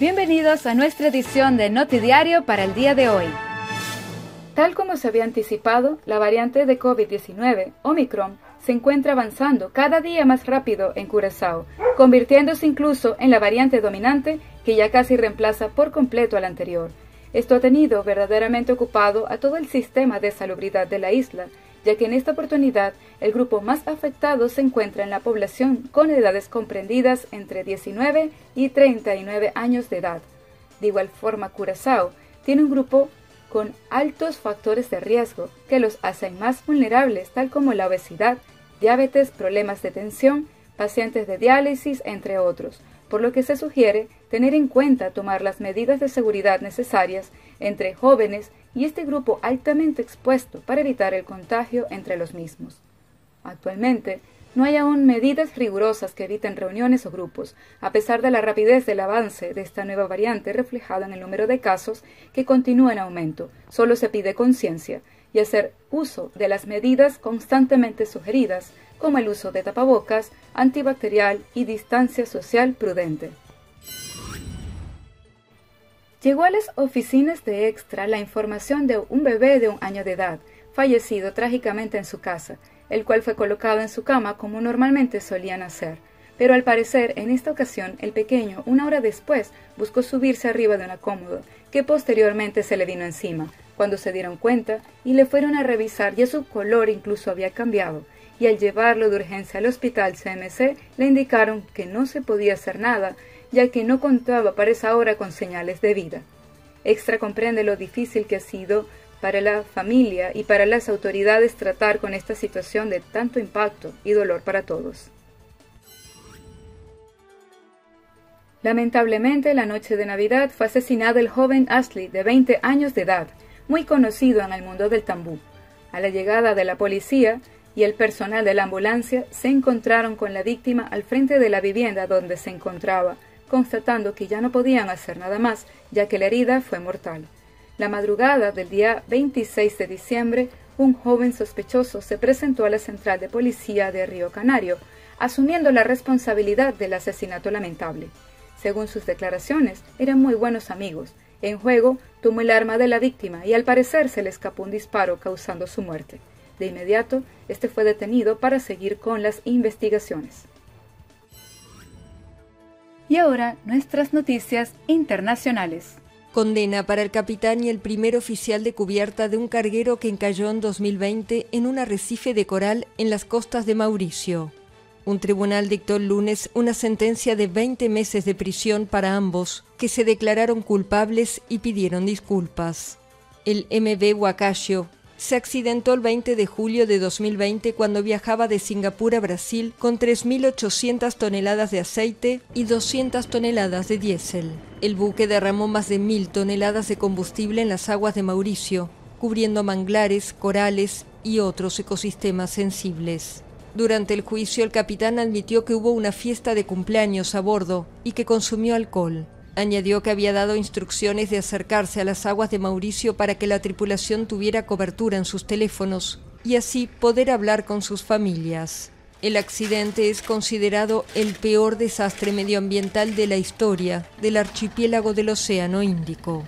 Bienvenidos a nuestra edición de Notidiario para el día de hoy. Tal como se había anticipado, la variante de COVID-19, Omicron, se encuentra avanzando cada día más rápido en Curazao, convirtiéndose incluso en la variante dominante que ya casi reemplaza por completo a la anterior. Esto ha tenido verdaderamente ocupado a todo el sistema de salubridad de la isla, ya que en esta oportunidad el grupo más afectado se encuentra en la población con edades comprendidas entre 19 y 39 años de edad. De igual forma, Curazao tiene un grupo con altos factores de riesgo que los hacen más vulnerables, tal como la obesidad, diabetes, problemas de tensión, pacientes de diálisis, entre otros, por lo que se sugiere tener en cuenta tomar las medidas de seguridad necesarias entre jóvenes y este grupo altamente expuesto para evitar el contagio entre los mismos. Actualmente, no hay aún medidas rigurosas que eviten reuniones o grupos, a pesar de la rapidez del avance de esta nueva variante reflejada en el número de casos que continúa en aumento. Solo se pide conciencia y hacer uso de las medidas constantemente sugeridas, como el uso de tapabocas, antibacterial y distancia social prudente. Llegó a las oficinas de Extra la información de un bebé de 1 año de edad, fallecido trágicamente en su casa, el cual fue colocado en su cama como normalmente solían hacer. Pero al parecer, en esta ocasión, el pequeño, 1 hora después, buscó subirse arriba de una cómoda, que posteriormente se le vino encima. Cuando se dieron cuenta y le fueron a revisar, ya su color incluso había cambiado, y al llevarlo de urgencia al hospital CMC, le indicaron que no se podía hacer nada, ya que no contaba para esa hora con señales de vida. Extra comprende lo difícil que ha sido para la familia y para las autoridades tratar con esta situación de tanto impacto y dolor para todos. Lamentablemente, la noche de Navidad fue asesinado el joven Ashley, de 20 años de edad, muy conocido en el mundo del tambú. A la llegada de la policía y el personal de la ambulancia, se encontraron con la víctima al frente de la vivienda donde se encontraba, constatando que ya no podían hacer nada más, ya que la herida fue mortal. La madrugada del día 26 de diciembre, un joven sospechoso se presentó a la central de policía de Río Canario, asumiendo la responsabilidad del asesinato lamentable. Según sus declaraciones, eran muy buenos amigos. En juego, tomó el arma de la víctima y al parecer se le escapó un disparo causando su muerte. De inmediato, este fue detenido para seguir con las investigaciones. Y ahora, nuestras noticias internacionales. Condena para el capitán y el primer oficial de cubierta de un carguero que encalló en 2020 en un arrecife de coral en las costas de Mauricio. Un tribunal dictó el lunes una sentencia de 20 meses de prisión para ambos, que se declararon culpables y pidieron disculpas. El MV Huacayo se accidentó el 20 de julio de 2020 cuando viajaba de Singapur a Brasil con 3.800 toneladas de aceite y 200 toneladas de diésel. El buque derramó más de 1.000 toneladas de combustible en las aguas de Mauricio, cubriendo manglares, corales y otros ecosistemas sensibles. Durante el juicio, el capitán admitió que hubo una fiesta de cumpleaños a bordo y que consumió alcohol. Añadió que había dado instrucciones de acercarse a las aguas de Mauricio para que la tripulación tuviera cobertura en sus teléfonos y así poder hablar con sus familias. El accidente es considerado el peor desastre medioambiental de la historia del archipiélago del Océano Índico.